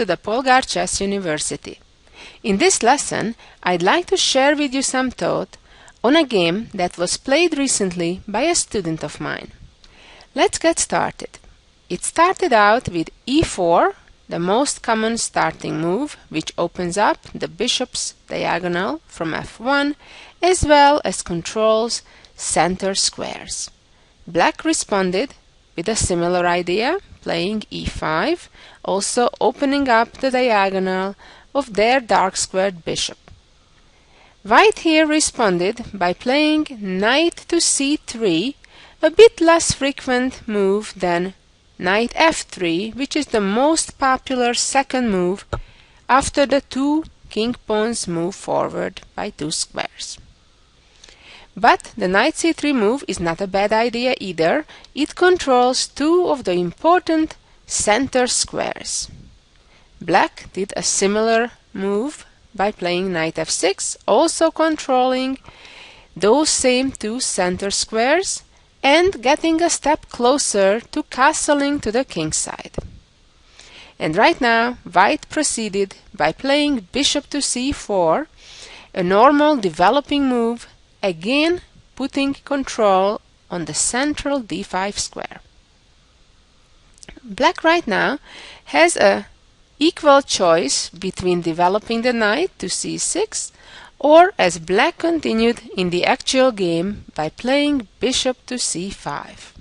to the Polgar Chess University. In this lesson, I'd like to share with you some thought on a game that was played recently by a student of mine. Let's get started. It started out with e4, the most common starting move, which opens up the bishop's diagonal from f1, as well as controls center squares. Black responded with a similar idea, playing e5, also opening up the diagonal of their dark squared bishop. White here responded by playing knight to c3, a bit less frequent move than knight f3, which is the most popular second move after the two king pawns move forward by two squares. But the knight c3 move is not a bad idea either. It controls two of the important center squares. Black did a similar move by playing knight f6, also controlling those same two center squares and getting a step closer to castling to the king side. And right now, White proceeded by playing bishop to c4, a normal developing move, again putting control on the central d5 square. Black right now has a equal choice between developing the knight to c6, or as Black continued in the actual game by playing bishop to c5.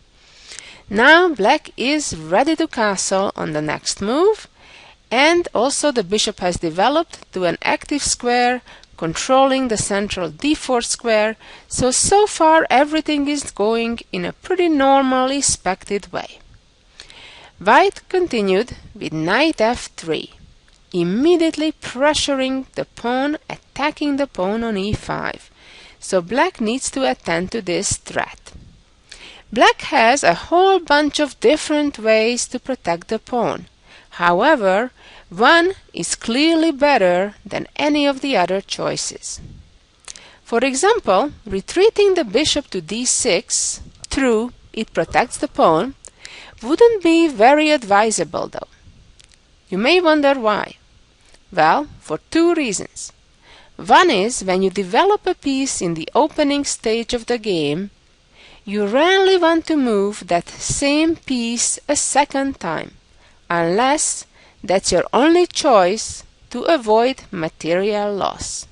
Now Black is ready to castle on the next move, and also the bishop has developed to an active square controlling the central d4 square, so far everything is going in a pretty normal expected way. White continued with knight f3, immediately pressuring the pawn, attacking the pawn on e5, so Black needs to attend to this threat. Black has a whole bunch of different ways to protect the pawn. However, one is clearly better than any of the other choices. For example, retreating the bishop to d6, true, it protects the pawn, wouldn't be very advisable though. You may wonder why. Well, for two reasons. One is, when you develop a piece in the opening stage of the game, you rarely want to move that same piece a second time, unless that's your only choice to avoid material loss.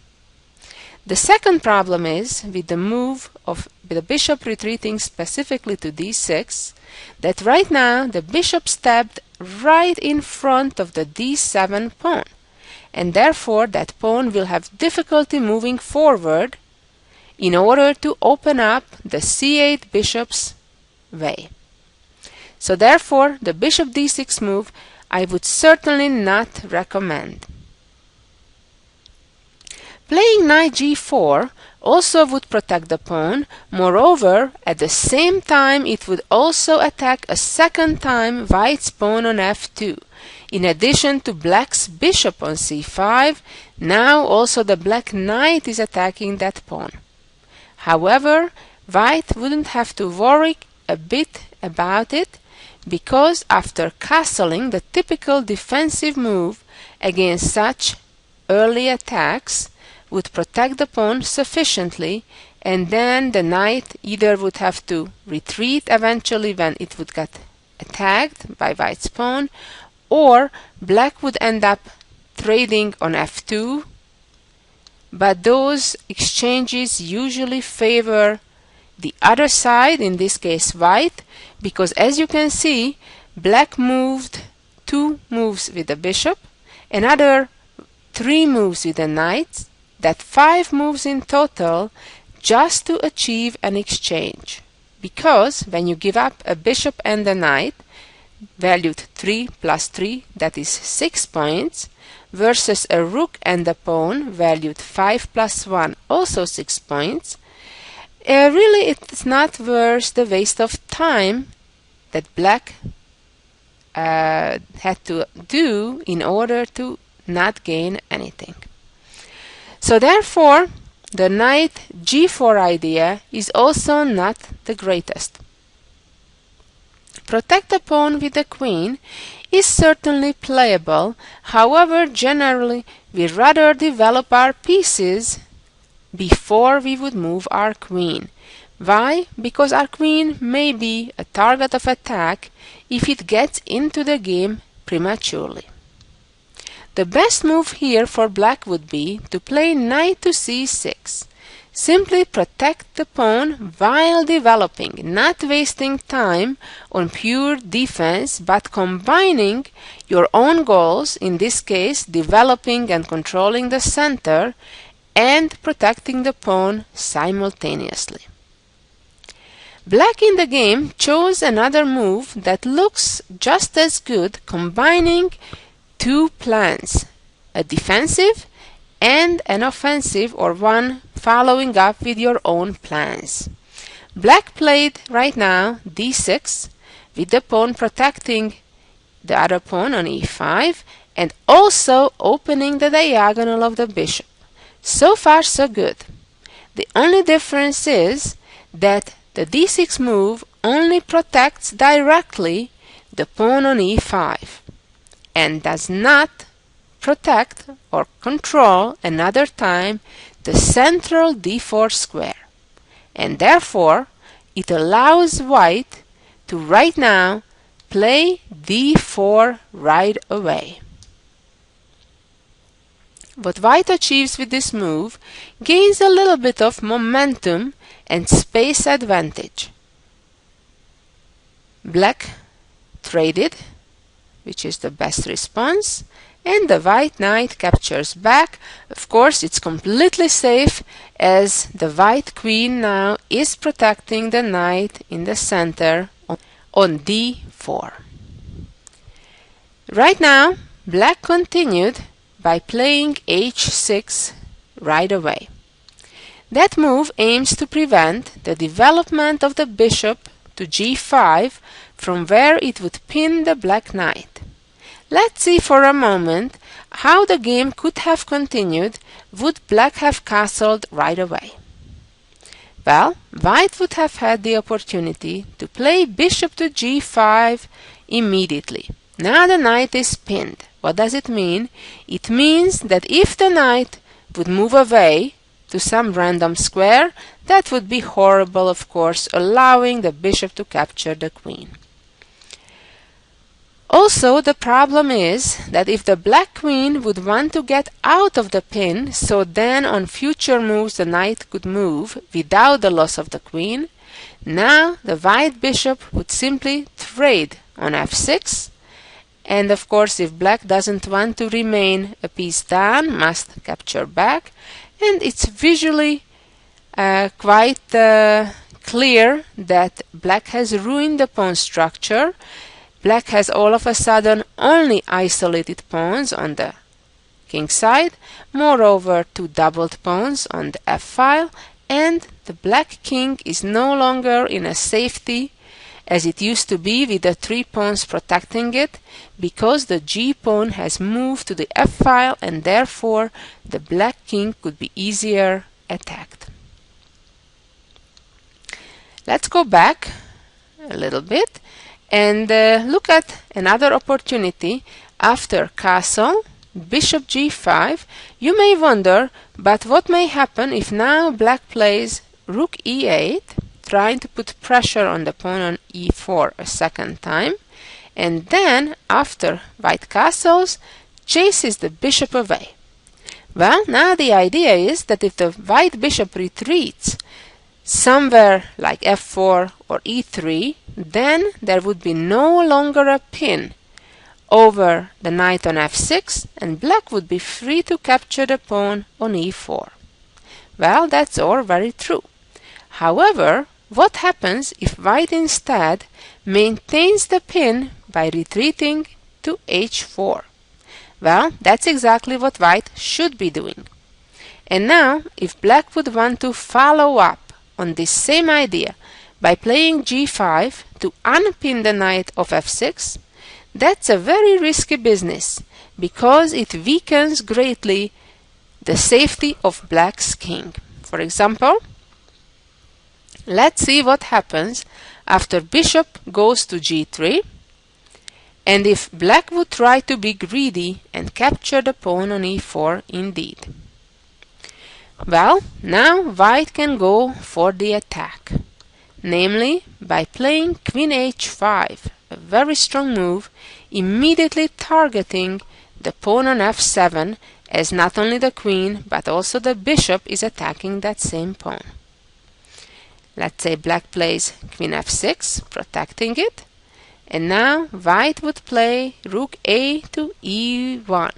The second problem is with the move of the bishop retreating specifically to d6, that right now the bishop stepped right in front of the d7 pawn, and therefore that pawn will have difficulty moving forward in order to open up the c8 bishop's way. So therefore the bishop d6 move I would certainly not recommend. Playing knight g4 also would protect the pawn. Moreover, at the same time it would also attack a second time White's pawn on f2. In addition to Black's bishop on c5, now also the Black knight is attacking that pawn. However, White wouldn't have to worry a bit about it, because after castling, the typical defensive move against such early attacks would protect the pawn sufficiently, and then the knight either would have to retreat eventually when it would get attacked by White's pawn, or Black would end up trading on f2, but those exchanges usually favor the other side, in this case White, because as you can see, Black moved 2 moves with the bishop, another 3 moves with the knight, that 5 moves in total just to achieve an exchange. Because when you give up a bishop and a knight, valued 3 plus 3, that is 6 points, versus a rook and a pawn, valued 5 plus 1, also 6 points, really it's not worth the waste of time that Black had to do in order to not gain anything. So therefore, the knight g4 idea is also not the greatest. Protect the pawn with the queen is certainly playable. However, generally, we rather develop our pieces before we would move our queen. Why? Because our queen may be a target of attack if it gets into the game prematurely. The best move here for black would be to play knight to c6. Simply protect the pawn while developing, not wasting time on pure defense, but combining your own goals, in this case developing and controlling the center and protecting the pawn simultaneously. Black in the game chose another move that looks just as good, combining two plans, a defensive and an offensive, or one following up with your own plans. Black played right now d6 with the pawn protecting the other pawn on e5 and also opening the diagonal of the bishop. So far so good. The only difference is that the d6 move only protects directly the pawn on e5 and does not protect or control another time the central d4 square, and therefore it allows white to right now play d4 right away. What white achieves with this move gains a little bit of momentum and space advantage. Black traded, which is the best response, and the white knight captures back. Of course, it's completely safe as the white queen now is protecting the knight in the center on d4. Right now, black continued by playing h6 right away. That move aims to prevent the development of the bishop to g5 from where it would pin the black knight. Let's see for a moment how the game could have continued would black have castled right away. Well, white would have had the opportunity to play bishop to g5 immediately. Now the knight is pinned. What does it mean? It means that if the knight would move away to some random square, that would be horrible, of course, allowing the bishop to capture the queen. Also, the problem is that if the black queen would want to get out of the pin, so then on future moves the knight could move without the loss of the queen, now the white bishop would simply trade on f6, and of course if black doesn't want to remain a piece down, must capture back, and it's visually quite clear that black has ruined the pawn structure. Black has all of a sudden only isolated pawns on the king side, moreover two doubled pawns on the f-file, and the black king is no longer in a safety as it used to be with the three pawns protecting it, because the g pawn has moved to the f-file and therefore the black king could be easier attacked. Let's go back a little bit and look at another opportunity after castle, bishop g5. You may wonder, but what may happen if now black plays rook e8, trying to put pressure on the pawn on e4 a second time, and then after white castles, chases the bishop away. Well, now the idea is that if the white bishop retreats somewhere like f4 or e3, then there would be no longer a pin over the knight on f6, and black would be free to capture the pawn on e4. Well, that's all very true. However, what happens if white instead maintains the pin by retreating to h4? Well, that's exactly what white should be doing. And now, if black would want to follow up on this same idea by playing g5 to unpin the knight of f6, that's a very risky business, because it weakens greatly the safety of black's king. For example, let's see what happens after bishop goes to g3, and if black would try to be greedy and capture the pawn on e4 indeed. Well, now white can go for the attack, namely by playing queen h5, a very strong move, immediately targeting the pawn on f7, as not only the queen but also the bishop is attacking that same pawn. Let's say black plays queen f6, protecting it, and now white would play rook a to e1.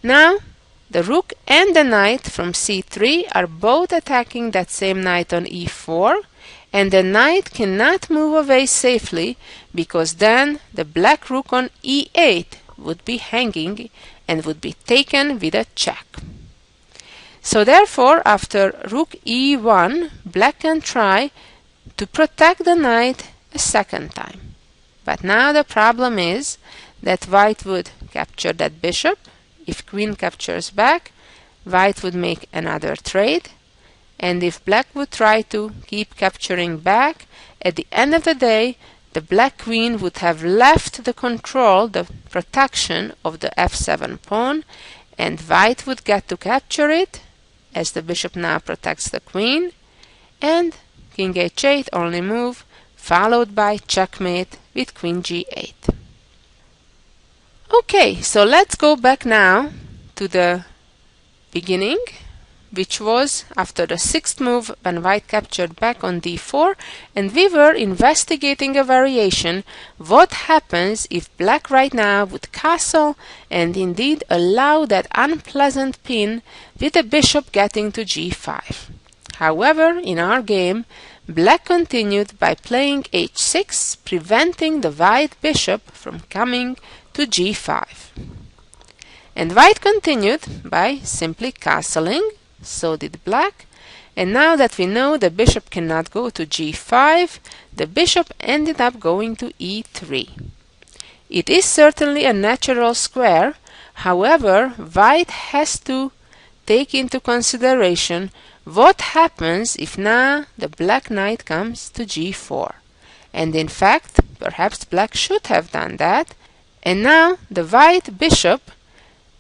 Now the rook and the knight from c3 are both attacking that same knight on e4, and the knight cannot move away safely because then the black rook on e8 would be hanging and would be taken with a check. So therefore, after rook e1, black can try to protect the knight a second time. But now the problem is that white would capture that bishop. If queen captures back, white would make another trade, and if black would try to keep capturing back, at the end of the day the black queen would have left the control, the protection of the f7 pawn, and white would get to capture it, as the bishop now protects the queen, and king h8 only move, followed by checkmate with queen g8. Okay, so let's go back now to the beginning, which was after the sixth move when white captured back on d4, and we were investigating a variation. What happens if black right now would castle and indeed allow that unpleasant pin with the bishop getting to g5. However, in our game, black continued by playing h6, preventing the white bishop from coming to g5. And white continued by simply castling, so did black, and now that we know the bishop cannot go to g5, the bishop ended up going to e3. It is certainly a natural square, however, white has to take into consideration what happens if now the black knight comes to g4. And in fact, perhaps black should have done that, and now the white bishop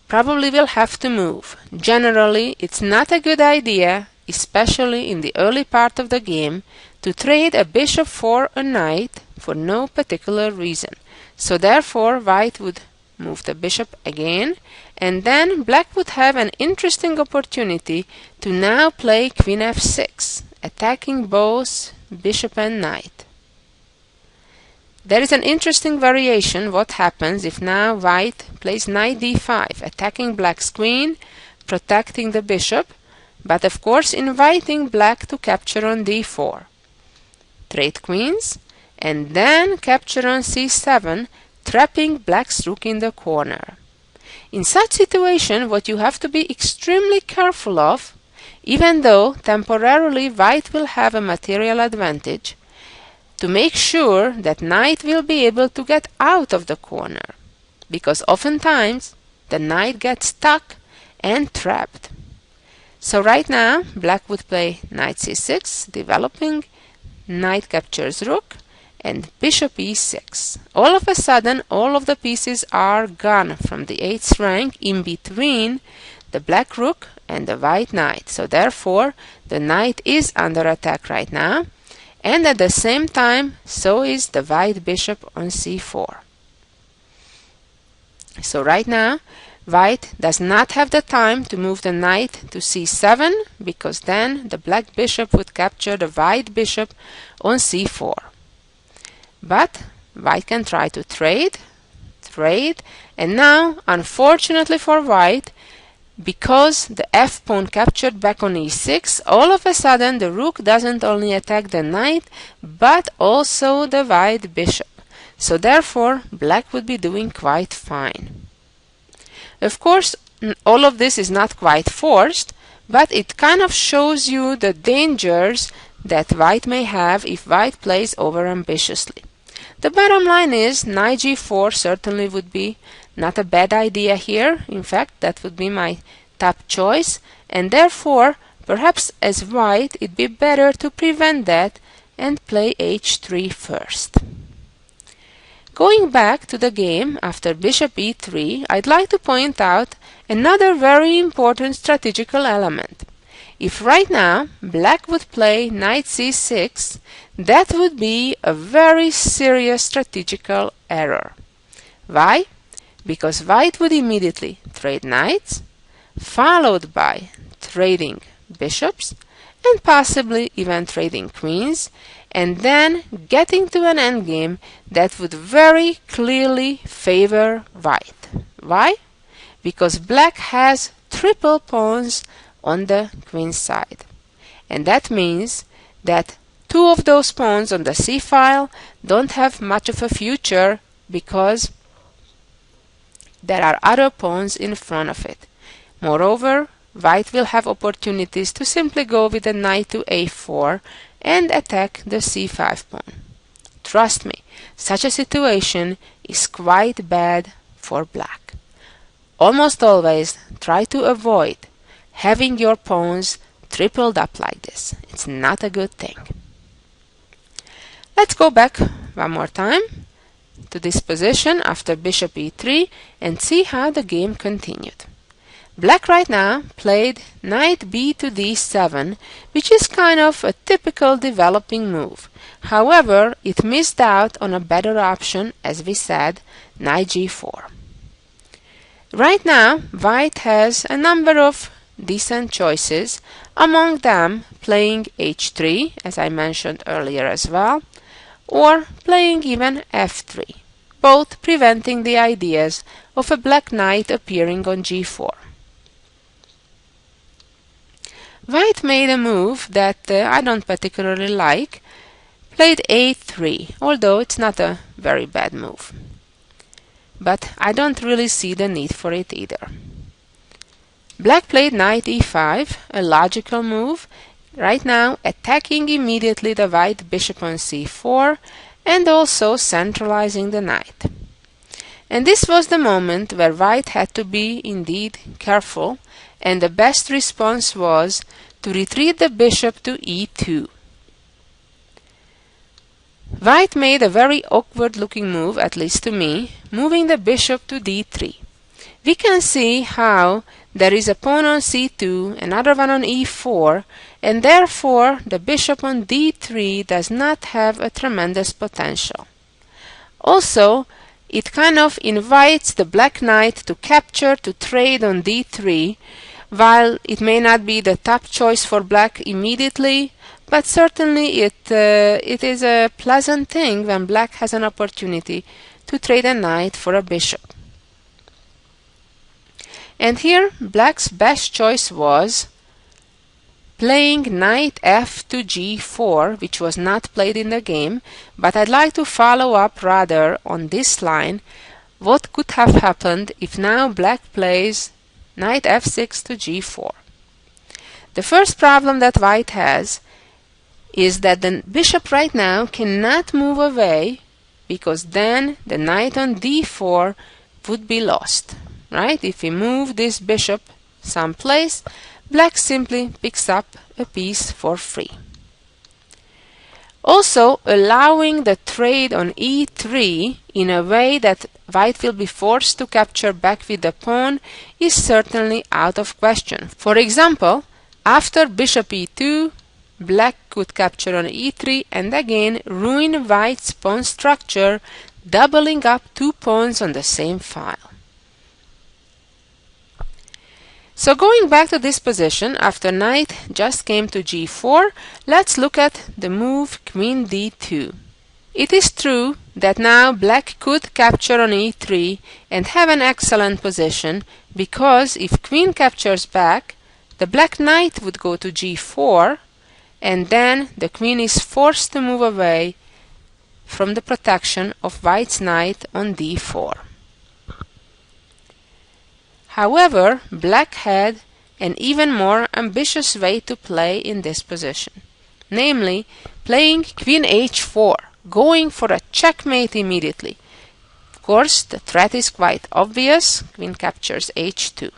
probably will have to move. Generally, it's not a good idea, especially in the early part of the game, to trade a bishop for a knight for no particular reason. So therefore, white would move the bishop again, and then black would have an interesting opportunity to now play queen f6, attacking both bishop and knight. There is an interesting variation what happens if now white plays knight d5, attacking black's queen, protecting the bishop, but of course inviting black to capture on d4. Trade queens, and then capture on c7, trapping black's rook in the corner. In such situation, what you have to be extremely careful of, even though temporarily white will have a material advantage, to make sure that knight will be able to get out of the corner, because oftentimes the knight gets stuck and trapped. So right now black would play knight c6, developing, knight captures rook, and bishop e6. All of a sudden all of the pieces are gone from the 8th rank in between the black rook and the white knight. So therefore the knight is under attack right now, and at the same time so is the white bishop on c4. So right now white does not have the time to move the knight to c7, because then the black bishop would capture the white bishop on c4. But white can try to trade, and now unfortunately for white, because the f-pawn captured back on e6, all of a sudden the rook doesn't only attack the knight, but also the white bishop. So therefore, black would be doing quite fine. Of course, all of this is not quite forced, but it kind of shows you the dangers that white may have if white plays overambitiously. The bottom line is knight g4 certainly would be not a bad idea here. In fact, that would be my top choice, and therefore perhaps as white it'd be better to prevent that and play h3 first. Going back to the game after bishop e3, I'd like to point out another very important strategical element. If right now black would play knight c6, that would be a very serious strategical error. Why? Because white would immediately trade knights, followed by trading bishops, and possibly even trading queens, and then getting to an endgame that would very clearly favor white. Why? Because black has triple pawns on the queen side. And that means that two of those pawns on the c-file don't have much of a future because there are other pawns in front of it. Moreover, white will have opportunities to simply go with the knight to a4 and attack the c5 pawn. Trust me, such a situation is quite bad for black. Almost always try to avoid having your pawns tripled up like this. It's not a good thing. Let's go back one more time to this position after bishop e3 and see how the game continued. Black right now played knight b to d7, which is kind of a typical developing move. However, it missed out on a better option, as we said, knight g4. Right now, white has a number of decent choices, among them playing h3, as I mentioned earlier as well, or playing even f3, both preventing the ideas of a black knight appearing on g4. White made a move that I don't particularly like, played a3, although it's not a very bad move. But I don't really see the need for it either. Black played knight e5, a logical move, right now attacking immediately the white bishop on c4 and also centralizing the knight. And this was the moment where white had to be indeed careful, and the best response was to retreat the bishop to e2. White made a very awkward looking move, at least to me, moving the bishop to d3. We can see how there is a pawn on c2, another one on e4, and therefore the bishop on d3 does not have a tremendous potential. Also, it kind of invites the black knight to capture, to trade on d3, while it may not be the top choice for black immediately, but certainly it is a pleasant thing when black has an opportunity to trade a knight for a bishop. And here black's best choice was playing knight f to g4, which was not played in the game, but I'd like to follow up rather on this line what could have happened if now black plays knight f6 to g4. The first problem that white has is that the bishop right now cannot move away, because then the knight on d4 would be lost, right? If we move this bishop someplace, black simply picks up a piece for free. Also, allowing the trade on e3 in a way that white will be forced to capture back with the pawn is certainly out of question. For example, after bishop e2, black could capture on e3 and again ruin white's pawn structure, doubling up two pawns on the same file. So going back to this position, after knight just came to g4, let's look at the move queen d2. It is true that now black could capture on e3 and have an excellent position, because if queen captures back, the black knight would go to g4, and then the queen is forced to move away from the protection of white's knight on d4. However, black had an even more ambitious way to play in this position, namely playing queen h4, going for a checkmate immediately. Of course, the threat is quite obvious. Queen captures h2.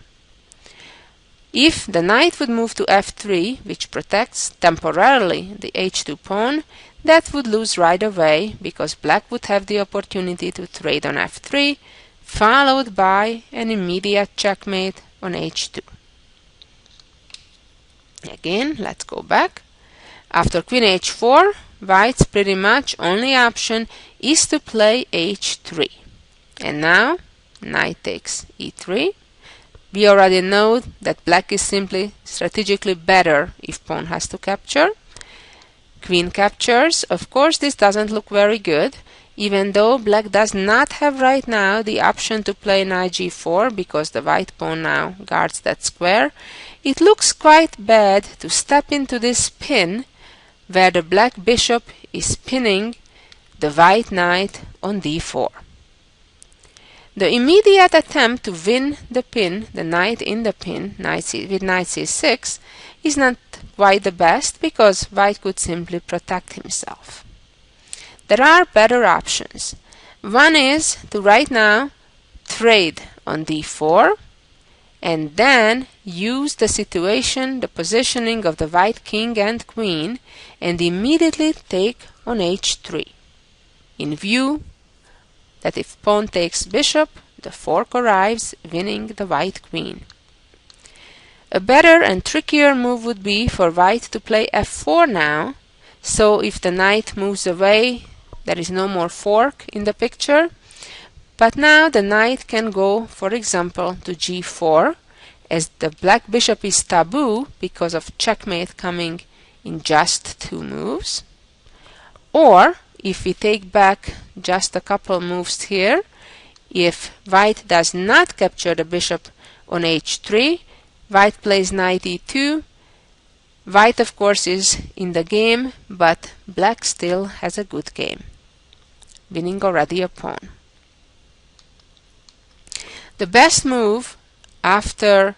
If the knight would move to f3, which protects temporarily the h2 pawn, that would lose right away because black would have the opportunity to trade on f3, followed by an immediate checkmate on h2. Again, let's go back. After queen h4, white's pretty much only option is to play h3. And now, knight takes e3. We already know that black is simply strategically better if pawn has to capture. Queen captures. Of course, this doesn't look very good, even though black does not have right now the option to play knight g4 because the white pawn now guards that square. It looks quite bad to step into this pin where the black bishop is pinning the white knight on d4. The immediate attempt to win the pin, the knight in the pin, with knight c6, is not quite the best because white could simply protect himself. There are better options. One is to right now trade on d4 and then use the situation, the positioning of the white king and queen, and immediately take on h3, in view that if pawn takes bishop, the fork arrives, winning the white queen. A better and trickier move would be for white to play f4 now, so if the knight moves away, there is no more fork in the picture, but now the knight can go, for example, to g4, as the black bishop is taboo because of checkmate coming in just 2 moves. Or, if we take back just a couple moves here, if white does not capture the bishop on h3, white plays knight e2. White, of course, is in the game, but black still has a good game, winning already a pawn. The best move after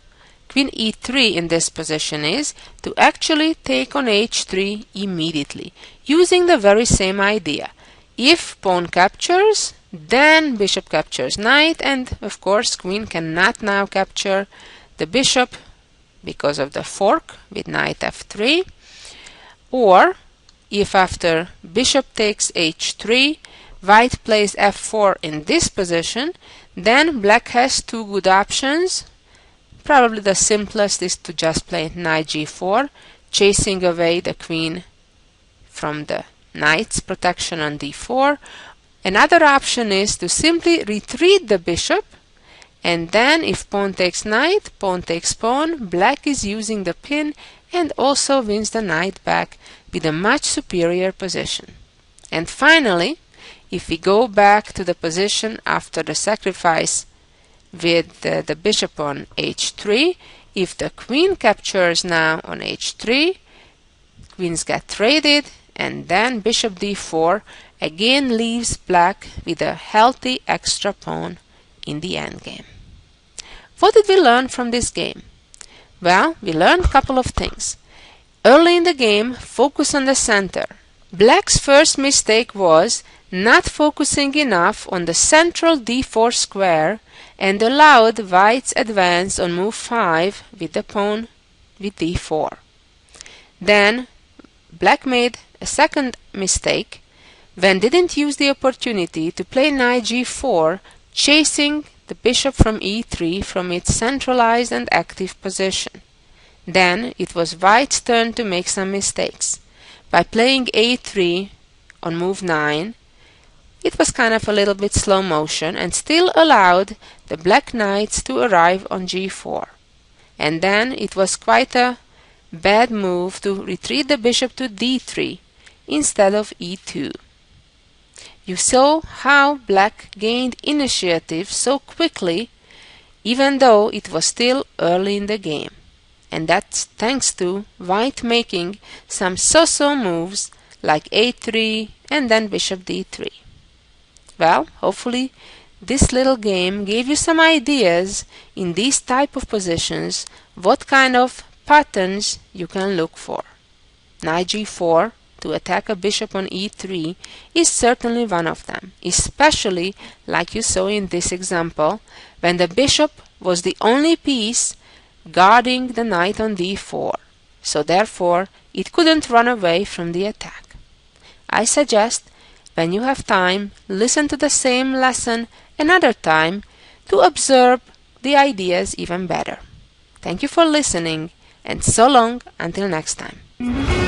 queen e3 in this position is to actually take on h3 immediately, using the very same idea. If pawn captures, then bishop captures knight, and of course queen cannot now capture the bishop because of the fork with knight f3. Or if after bishop takes h3, white plays f4 in this position, then black has 2 good options. Probably the simplest is to just play knight g4, chasing away the queen from the knight's protection on d4. Another option is to simply retreat the bishop, and then if pawn takes knight, pawn takes pawn, black is using the pin and also wins the knight back with a much superior position. And finally, if we go back to the position after the sacrifice with the bishop on h3, if the queen captures now on h3, queens get traded, and then bishop d4 again leaves black with a healthy extra pawn in the endgame. What did we learn from this game? Well, we learned a couple of things. Early in the game, focus on the center. Black's first mistake was not focusing enough on the central d4 square and allowed white's advance on move 5 with the pawn with d4. Then black made a second mistake when didn't use the opportunity to play knight g4, chasing the bishop from e3 from its centralized and active position. Then it was white's turn to make some mistakes. By playing a3 on move 9, it was kind of a little bit slow motion and still allowed the black knights to arrive on g4. And then it was quite a bad move to retreat the bishop to d3 instead of e2. You saw how black gained initiative so quickly, even though it was still early in the game. And that's thanks to white making some so-so moves like a3 and then bishop d3. Well, hopefully this little game gave you some ideas in these type of positions what kind of patterns you can look for. Knight g4 to attack a bishop on e3 is certainly one of them, especially like you saw in this example, when the bishop was the only piece guarding the knight on d4, so therefore it couldn't run away from the attack. I suggest, when you have time, listen to the same lesson another time to observe the ideas even better. Thank you for listening, and so long until next time.